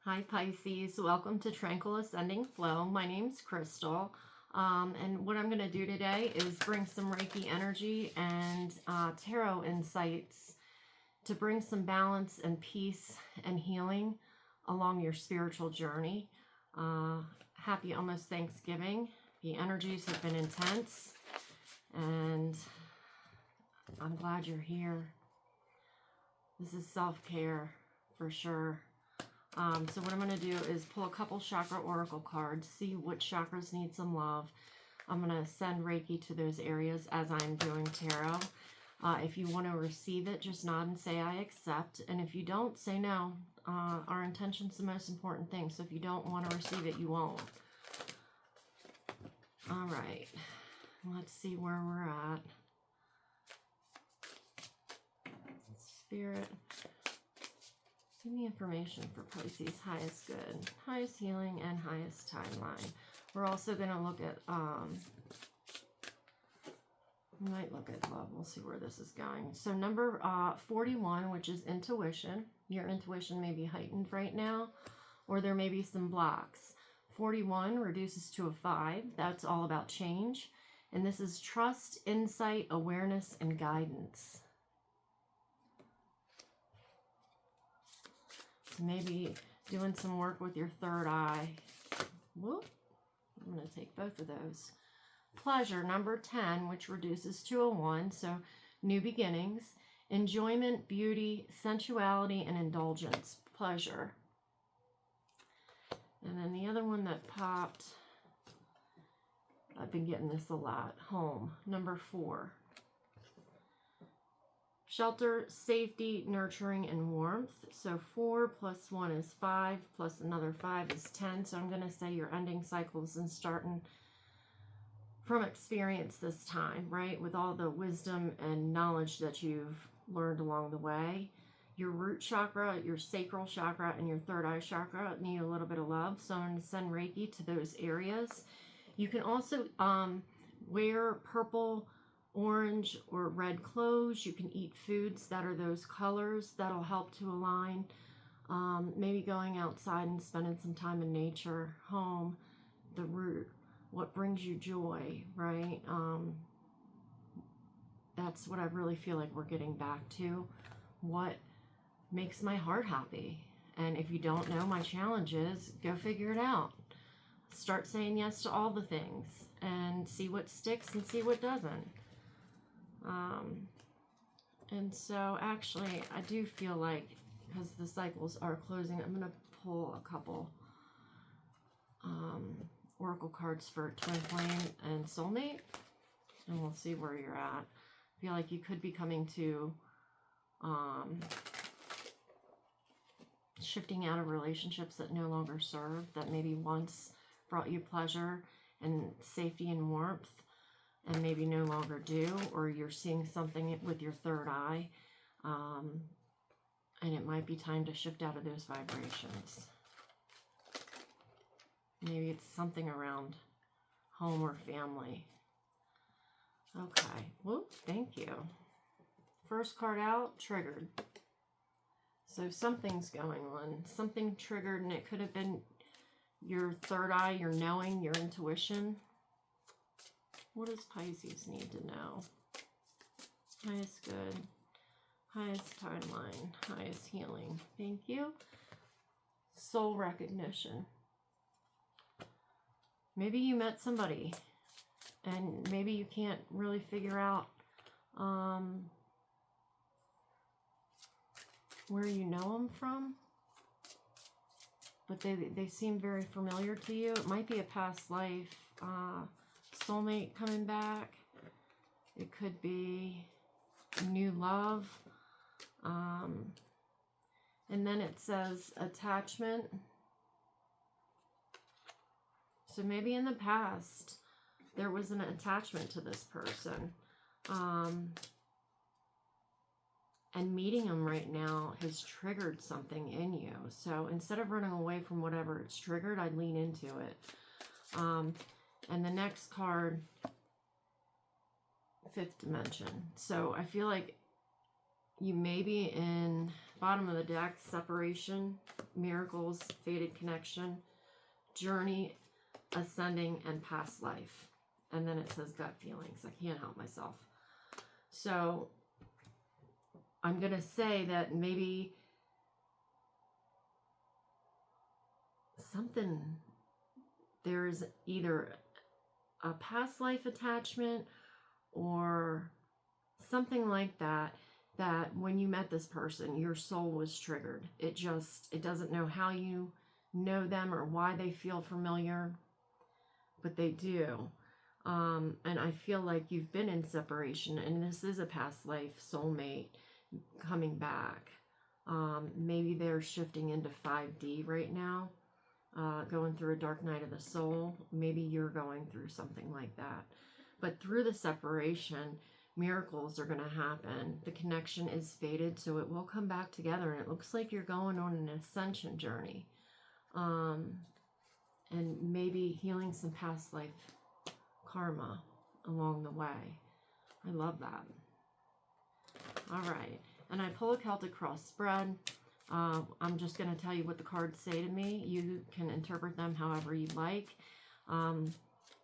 Hi Pisces, welcome to Tranquil Ascending Flow. My name's Crystal, and what I'm going to do today is bring some Reiki energy and tarot insights to bring some balance and peace and healing along your spiritual journey. Happy almost Thanksgiving. The energies have been intense, and I'm glad you're here. This is self-care for sure. So what I'm going to do is pull a couple chakra oracle cards, see what chakras need some love. I'm going to send Reiki to those areas as I'm doing tarot. If you want to receive it, just nod and say I accept. And if you don't, say no. Our intention's the most important thing. So if you don't want to receive it, you won't. All right. Let's see where we're at. Spirit. Give me information for Pisces, highest good, highest healing, and highest timeline. We're also going to look at, we might look at love. We'll see where this is going. So number 41, which is intuition. Your intuition may be heightened right now, or there may be some blocks. 41 reduces to a 5. That's all about change. And this is trust, insight, awareness, and guidance. Maybe doing some work with your third eye. Whoop. I'm going to take both of those. Pleasure, number 10, which reduces to a 1. So new beginnings, enjoyment, beauty, sensuality, and indulgence. Pleasure. And then the other one that popped, I've been getting this a lot. Home, number 4. Shelter, safety, nurturing, and warmth. So 4 plus 1 is 5, plus another 5 is 10. So I'm going to say you're ending cycles and starting from experience this time, right? With all the wisdom and knowledge that you've learned along the way. Your root chakra, your sacral chakra, and your third eye chakra need a little bit of love. So I'm going to send Reiki to those areas. You can also wear purple, orange, or red clothes. You can eat foods that are those colors. That'll help to align. Maybe going outside and spending some time in nature. Home, the root, what brings you joy, right? That's what I really feel like we're getting back to. What makes my heart happy? And if you don't know my challenges, go figure it out. Start saying yes to all the things and see what sticks and see what doesn't. And so actually I do feel like, because the cycles are closing, I'm going to pull a couple oracle cards for twin flame and soulmate, and we'll see where you're at. I feel like you could be coming to shifting out of relationships that no longer serve, that maybe once brought you pleasure and safety and warmth, and maybe no longer do, or you're seeing something with your third eye, and it might be time to shift out of those vibrations. Maybe it's something around home or family. Okay, whoop, thank you. First card out, triggered. So something's going on, something triggered, and it could have been your third eye, your knowing, your intuition. What does Pisces need to know? Highest good, highest timeline, highest healing. Thank you. Soul recognition. Maybe you met somebody and maybe you can't really figure out where you know them from, but they seem very familiar to you. It might be a past life. Soulmate coming back. It could be new love. And then it says attachment. So maybe in the past there was an attachment to this person. And meeting them right now has triggered something in you. So instead of running away from whatever it's triggered, I'd lean into it. And the next card, fifth dimension. So I feel like you may be in bottom of the deck, separation, miracles, fated connection, journey, ascending, and past life. And then it says gut feelings. I can't help myself. So I'm going to say that maybe there's either a past life attachment or something like that, that when you met this person, your soul was triggered. It doesn't know how you know them or why they feel familiar, but they do. And I feel like you've been in separation, and this is a past life soulmate coming back. Maybe they're shifting into 5D right now, going through a dark night of the soul. Maybe you're going through something like that. But through the separation, miracles are going to happen. The connection is fated, so it will come back together, and it looks like you're going on an ascension journey. And maybe healing some past life karma along the way. I love that. All right. And I pull a Celtic cross spread. I'm just going to tell you what the cards say to me. You can interpret them however you like.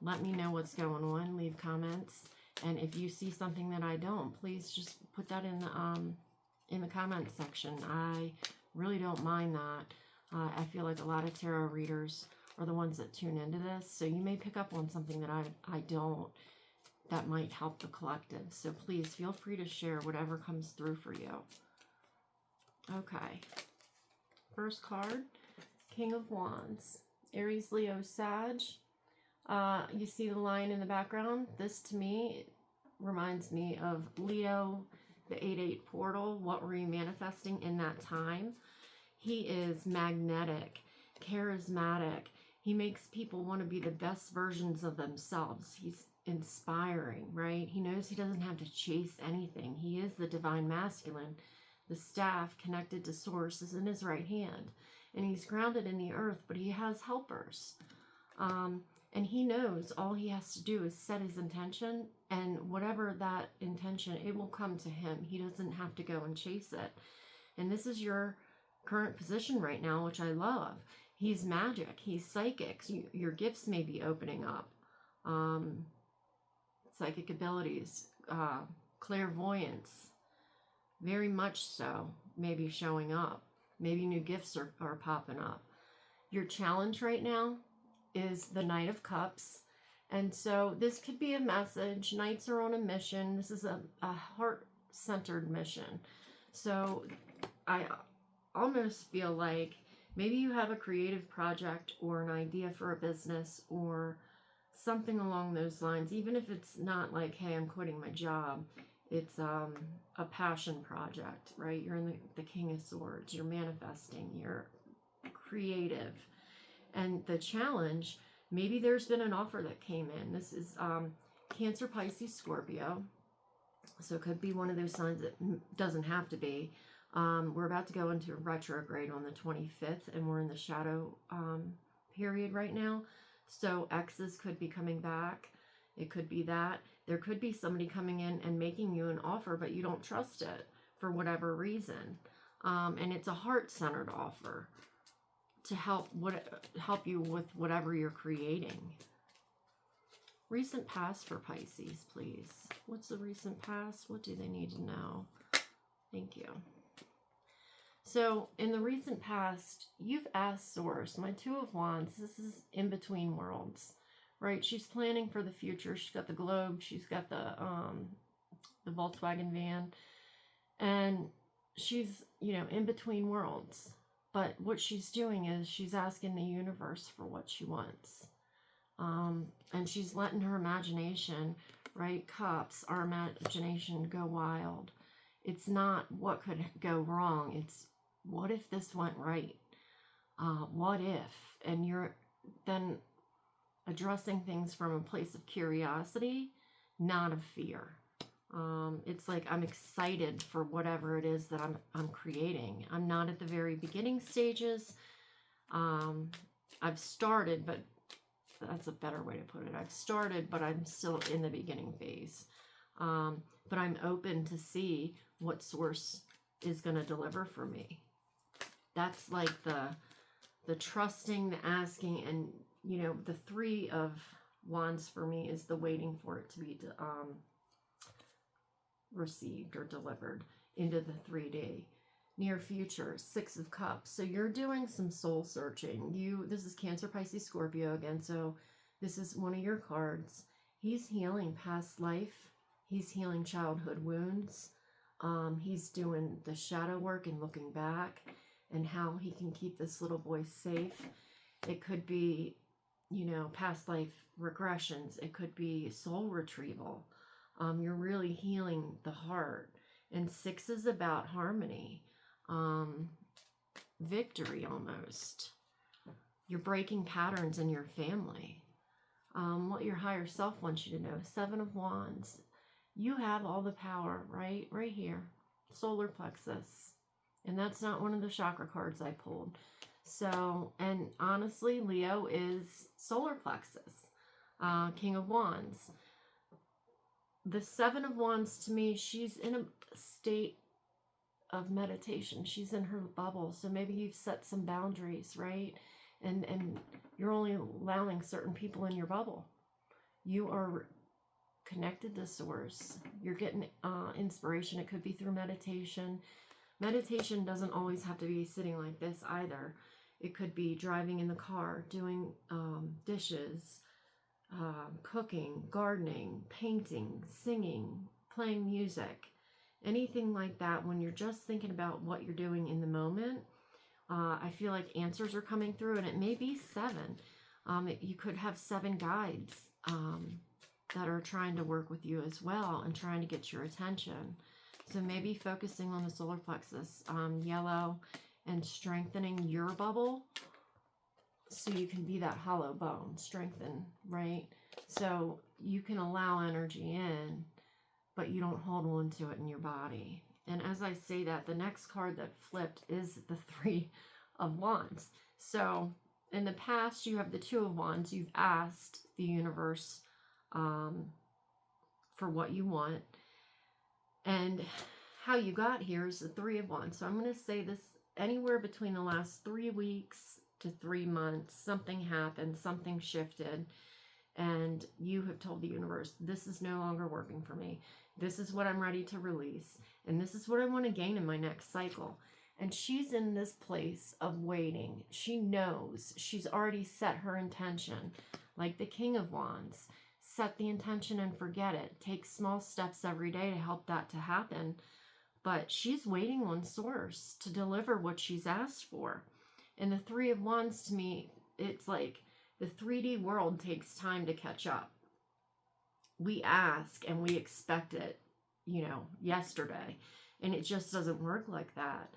Let me know what's going on. Leave comments. And if you see something that I don't, please just put that in the comment section. I really don't mind that. I feel like a lot of tarot readers are the ones that tune into this. So you may pick up on something that I don't, that might help the collective. So please feel free to share whatever comes through for you. Okay. First card, King of Wands. Aries, Leo, Sag. You see the line in the background? This to me reminds me of Leo, the 8-8 portal. What were you manifesting in that time? He is magnetic, charismatic. He makes people want to be the best versions of themselves. He's inspiring, right? He knows he doesn't have to chase anything. He is the divine masculine. The staff connected to source is in his right hand. And he's grounded in the earth, but he has helpers. And he knows all he has to do is set his intention, and whatever that intention, it will come to him. He doesn't have to go and chase it. And this is your current position right now, which I love. He's magic. He's psychic. So your gifts may be opening up. Psychic abilities, clairvoyance, very much so, maybe showing up. Maybe new gifts are popping up. Your challenge right now is the Knight of Cups. And so this could be a message. Knights are on a mission. This is a heart-centered mission. So I almost feel like maybe you have a creative project or an idea for a business or something along those lines. Even if it's not like, hey, I'm quitting my job. It's a passion project, right? You're in the King of Swords. You're manifesting. You're creative. And the challenge, maybe there's been an offer that came in. This is Cancer, Pisces, Scorpio. So it could be one of those signs that doesn't have to be. We're about to go into retrograde on the 25th, and we're in the shadow period right now. So exes could be coming back. It could be that. There could be somebody coming in and making you an offer, but you don't trust it for whatever reason. And it's a heart-centered offer to help you with whatever you're creating. Recent past for Pisces, please. What's the recent past? What do they need to know? Thank you. So in the recent past, you've asked Source, my Two of Wands, this is in between worlds, right? She's planning for the future. She's got the globe. She's got the Volkswagen van. And she's, in between worlds. But what she's doing is she's asking the universe for what she wants. And she's letting her imagination, right? Cups, our imagination go wild. It's not what could go wrong. It's what if this went right? What if? And you're then addressing things from a place of curiosity, not of fear. It's like I'm excited for whatever it is that I'm creating. I'm not at the very beginning stages. I've started, but that's a better way to put it. I've started, but I'm still in the beginning phase. But I'm open to see what Source is going to deliver for me. That's like the trusting, the asking, and, you know, the 3 of Wands for me is the waiting for it to be received or delivered into the 3D. Near future, 6 of Cups. So you're doing some soul searching. This is Cancer, Pisces, Scorpio again. So this is one of your cards. He's healing past life. He's healing childhood wounds. He's doing the shadow work and looking back and how he can keep this little boy safe. It could be, you know, past life regressions. It could be soul retrieval. You're really healing the heart. And 6 is about harmony, victory almost. You're breaking patterns in your family. What your higher self wants you to know. 7 of Wands. You have all the power right here. Solar plexus. And that's not one of the chakra cards I pulled. So, and honestly, Leo is solar plexus. King of Wands. The 7 of Wands, to me, she's in a state of meditation. She's in her bubble. So maybe you've set some boundaries, right? And you're only allowing certain people in your bubble. You are connected to source. You're getting inspiration. It could be through meditation. Meditation doesn't always have to be sitting like this either. It could be driving in the car, doing dishes, cooking, gardening, painting, singing, playing music, anything like that. When you're just thinking about what you're doing in the moment, I feel like answers are coming through, and it may be 7. You could have 7 guides that are trying to work with you as well and trying to get your attention. So maybe focusing on the solar plexus, yellow, and strengthening your bubble so you can be that hollow bone, strengthen, right? So you can allow energy in, but you don't hold on to it in your body. And as I say that, the next card that flipped is the 3 of Wands. So in the past, you have the 2 of Wands. You've asked the universe for what you want. And how you got here is the 3 of Wands. So I'm going to say this, anywhere between the last 3 weeks to 3 months, something happened, something shifted, and you have told the universe, this is no longer working for me. This is what I'm ready to release, and this is what I want to gain in my next cycle. And she's in this place of waiting. She knows. She's already set her intention. Like the King of Wands. Set the intention and forget it. Take small steps every day to help that to happen. But she's waiting on source to deliver what she's asked for. And the 3 of Wands, to me, it's like the 3D world takes time to catch up. We ask and we expect it, you know, yesterday. And it just doesn't work like that.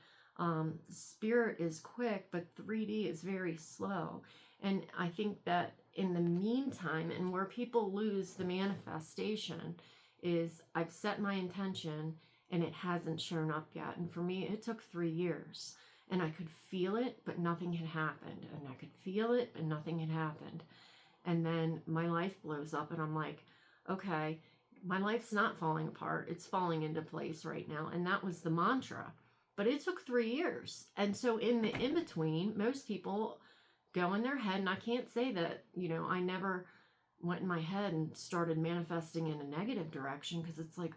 Spirit is quick, but 3D is very slow. And I think that in the meantime, and where people lose the manifestation, is I've set my intention and it hasn't shown up yet. And for me, it took 3 years. And I could feel it, but nothing had happened. And I could feel it, but nothing had happened. And then my life blows up and I'm like, okay, my life's not falling apart. It's falling into place right now. And that was the mantra. But it took 3 years. And so in the in-between, most people go in their head, and I can't say that, you know, I never went in my head and started manifesting in a negative direction, because it's like,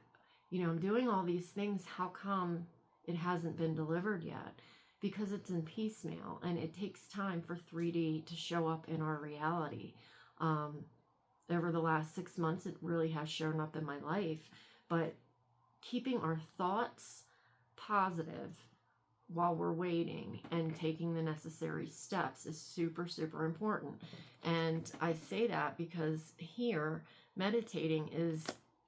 you know, I'm doing all these things. How come it hasn't been delivered yet? Because it's in piecemeal, and it takes time for 3D to show up in our reality. Over the last 6 months, it really has shown up in my life. But keeping our thoughts positive while we're waiting and taking the necessary steps is super, super important. And I say that because here, meditating is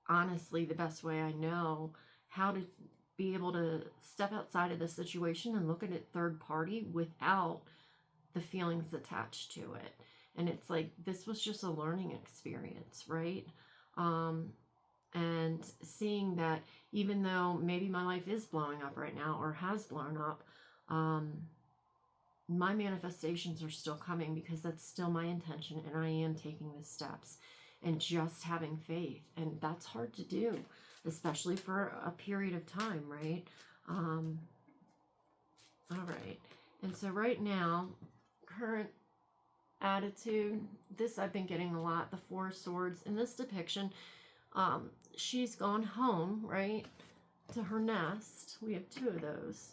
honestly the best way I know how to be able to step outside of the situation and look at it third party without the feelings attached to it. And it's like, this was just a learning experience, right? And seeing that even though maybe my life is blowing up right now or has blown up, my manifestations are still coming, because that's still my intention, and I am taking the steps and just having faith. And that's hard to do, especially for a period of time, right? All right. And so right now, current attitude, this I've been getting a lot, the Four of Swords. In this depiction, she's gone home, right, to her nest. We have two of those.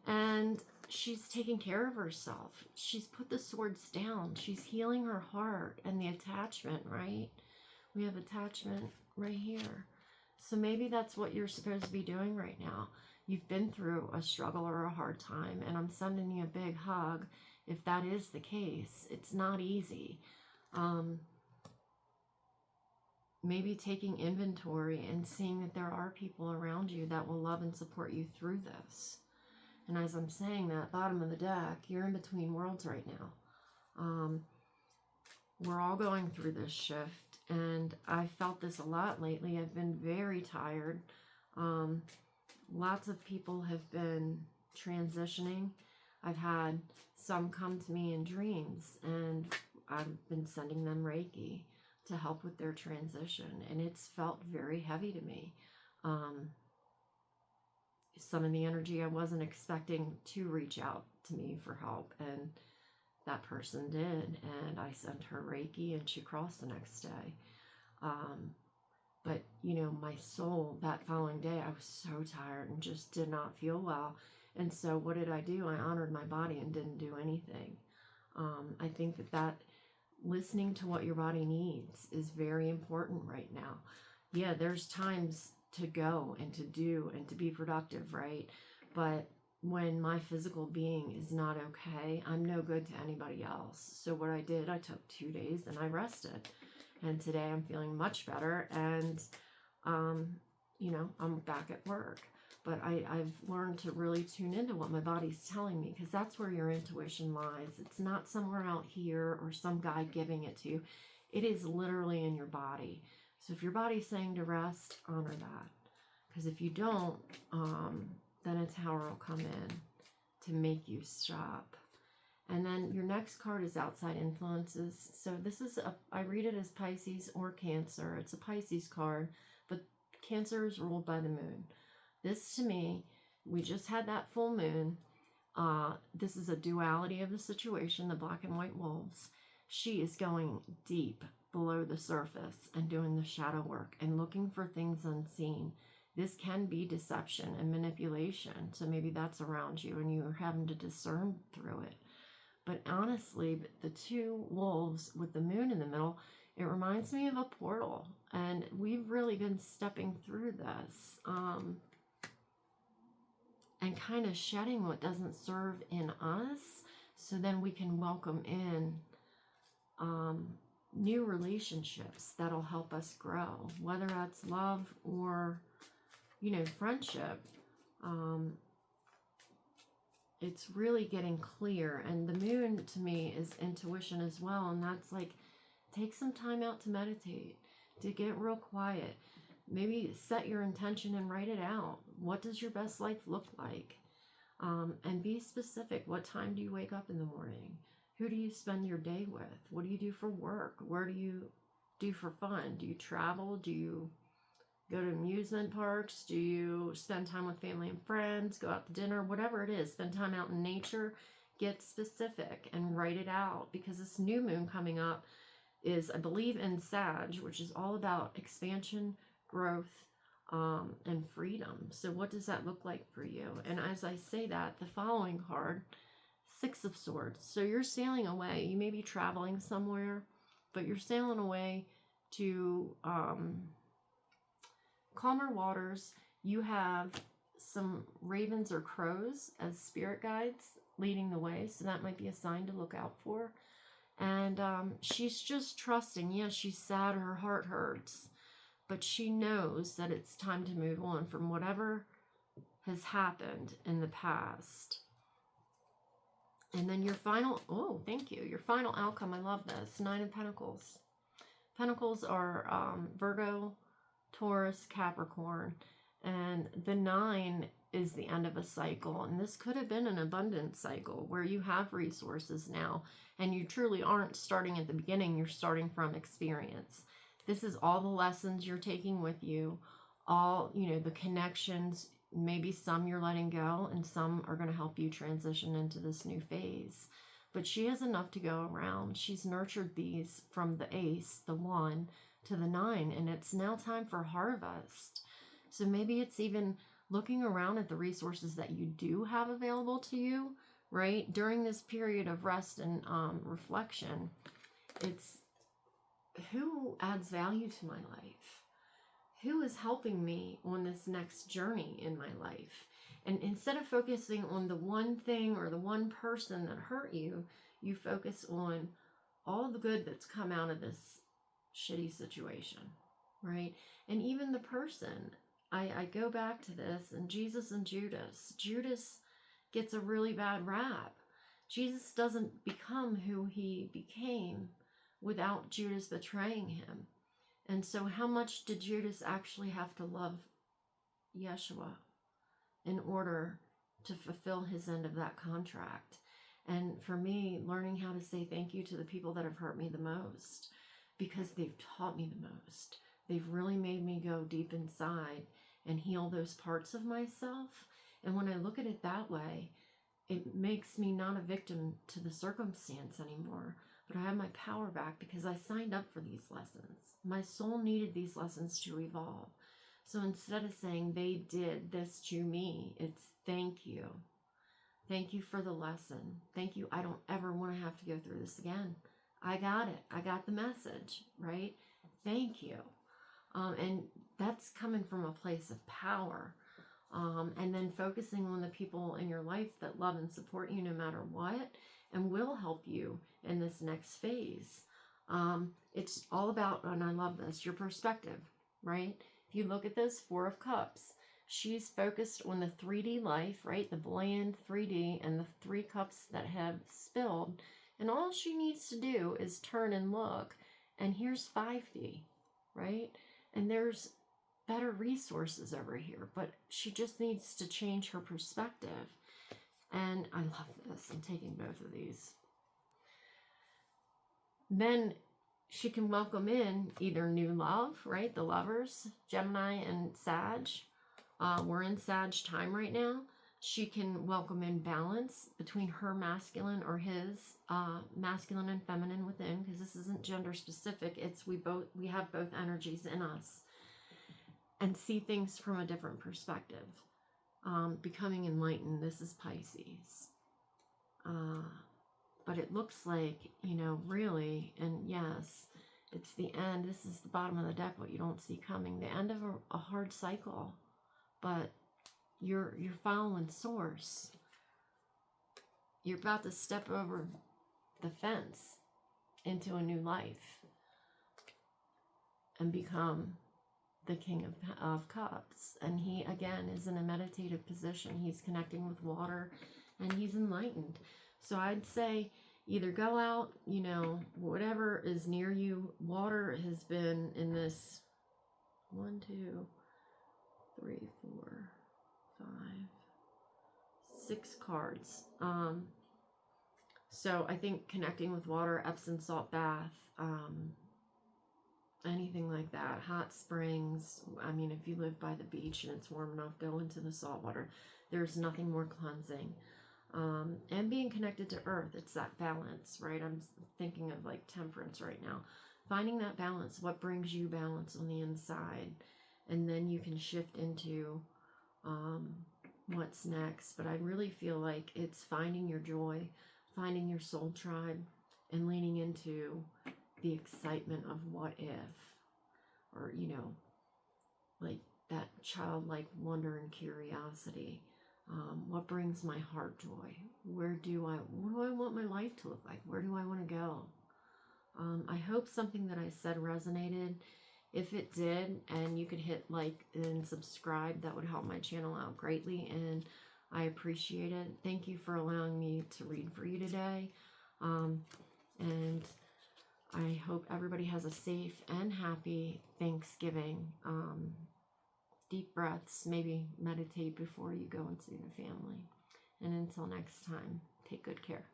And she's taking care of herself. She's put the swords down. She's healing her heart and the attachment, right? We have attachment right here. So maybe that's what you're supposed to be doing right now. You've been through a struggle or a hard time, and I'm sending you a big hug. If that is the case, it's not easy. Maybe taking inventory and seeing that there are people around you that will love and support you through this. And as I'm saying that, bottom of the deck, you're in between worlds right now. We're all going through this shift, and I felt this a lot lately. I've been very tired. Lots of people have been transitioning. I've had some come to me in dreams, and I've been sending them Reiki to help with their transition, and it's felt very heavy to me. Some of the energy I wasn't expecting to reach out to me for help, and that person did, and I sent her Reiki, and she crossed the next day. But, you know, my soul, that following day, I was so tired and just did not feel well. And so what did I do? I honored my body and didn't do anything. I think that listening to what your body needs is very important right now. Yeah, there's times to go and to do and to be productive, right? But when my physical being is not okay, I'm no good to anybody else. So what I did, I took 2 days and I rested. And today I'm feeling much better, and, you know, I'm back at work. But I've learned to really tune into what my body's telling me, because that's where your intuition lies. It's not somewhere out here or some guy giving it to you. It is literally in your body. So if your body's saying to rest, honor that. Because if you don't, then a tower will come in to make you stop. And then your next card is outside influences. So this is, I read it as Pisces or Cancer. It's a Pisces card, but Cancer is ruled by the moon. This, to me, we just had that full moon. This is a duality of the situation, the black and white wolves. She is going deep below the surface and doing the shadow work and looking for things unseen. This can be deception and manipulation. So maybe that's around you and you're having to discern through it. But honestly, the two wolves with the moon in the middle, it reminds me of a portal. And we've really been stepping through this. And kind of shedding what doesn't serve in us, so then we can welcome in new relationships that'll help us grow, whether that's love or, you know, friendship. It's really getting clear, and the moon to me is intuition as well, and that's like, take some time out to meditate, to get real quiet. Maybe set your intention and write it out. What does your best life look like? And be specific. What time do you wake up in the morning? Who do you spend your day with? What do you do for work? Where do you do for fun? Do you travel? Do you go to amusement parks? Do you spend time with family and friends? Go out to dinner? Whatever it is, spend time out in nature. Get specific and write it out, because this new moon coming up is, I believe, in Sag, which is all about expansion, growth, and freedom. So what does that look like for you? And as I say that, the following card, Six of Swords. So you're sailing away. You may be traveling somewhere, but you're sailing away to calmer waters. You have some ravens or crows as spirit guides leading the way, so that might be a sign to look out for. And she's just trusting. Yes, she's sad, her heart hurts, but she knows that it's time to move on from whatever has happened in the past. And then your final, oh, thank you, your final outcome, I love this, Nine of Pentacles. Pentacles are Virgo, Taurus, Capricorn, and the 9 is the end of a cycle. And this could have been an abundance cycle where you have resources now, and you truly aren't starting at the beginning, you're starting from experience. This is all the lessons you're taking with you, all, you know, the connections, maybe some you're letting go, and some are going to help you transition into this new phase. But she has enough to go around. She's nurtured these from the ace, the 1, to the 9, and it's now time for harvest. So maybe it's even looking around at the resources that you do have available to you, right? During this period of rest and reflection, it's who adds value to my life? Who is helping me on this next journey in my life? And instead of focusing on the one thing or the one person that hurt you, you focus on all the good that's come out of this shitty situation, right? And even the person, I go back to this, and Jesus and Judas. Judas gets a really bad rap. Jesus doesn't become who he became without Judas betraying him. And so how much did Judas actually have to love Yeshua in order to fulfill his end of that contract? And for me, learning how to say thank you to the people that have hurt me the most, because they've taught me the most. They've really made me go deep inside and heal those parts of myself. And when I look at it that way, it makes me not a victim to the circumstance anymore, but I have my power back because I signed up for these lessons. My soul needed these lessons to evolve. So instead of saying they did this to me, it's thank you. Thank you for the lesson. Thank you. I don't ever want to have to go through this again. I got it. I got the message, right? Thank you. And that's coming from a place of power. And then focusing on the people in your life that love and support you no matter what, and will help you in this next phase. It's all about, and I love this, your perspective, right? If you look at this 4 of Cups, she's focused on the 3D life, right? The bland 3D and the 3 cups that have spilled. And all she needs to do is turn and look. And here's 5D, right? And there's better resources over here, but she just needs to change her perspective. And I love this. I'm taking both of these. Then she can welcome in either new love, right? The lovers, Gemini and Sag. We're in Sag time right now. She can welcome in balance between her masculine or his masculine and feminine within, because this isn't gender specific. It's we have both energies in us, and see things from a different perspective. Becoming enlightened. This is Pisces. But it looks like, really, and yes, it's the end. This is the bottom of the deck, what you don't see coming. The end of a hard cycle. But you're following source. You're about to step over the fence into a new life and become the King of Cups. And he, again, is in a meditative position. He's connecting with water, and he's enlightened. So I'd say either go out, whatever is near you. Water has been in this 1, 2, 3, 4, 5, 6 cards. So I think connecting with water, Epsom salt bath, anything like that, hot springs. I mean, if you live by the beach and it's warm enough, go into the salt water. There's nothing more cleansing. And being connected to earth, it's that balance, right? I'm thinking of like temperance right now. Finding that balance, what brings you balance on the inside, and then you can shift into what's next. But I really feel like it's finding your joy, finding your soul tribe, and leaning into the excitement of what if, or like that childlike wonder and curiosity. What brings my heart joy? What do I want my life to look like? Where do I want to go? I hope something that I said resonated. If it did, and you could hit like and subscribe, that would help my channel out greatly, and I appreciate it. Thank you for allowing me to read for you today. And I hope everybody has a safe and happy Thanksgiving. Deep breaths, maybe meditate before you go into the family. And until next time, take good care.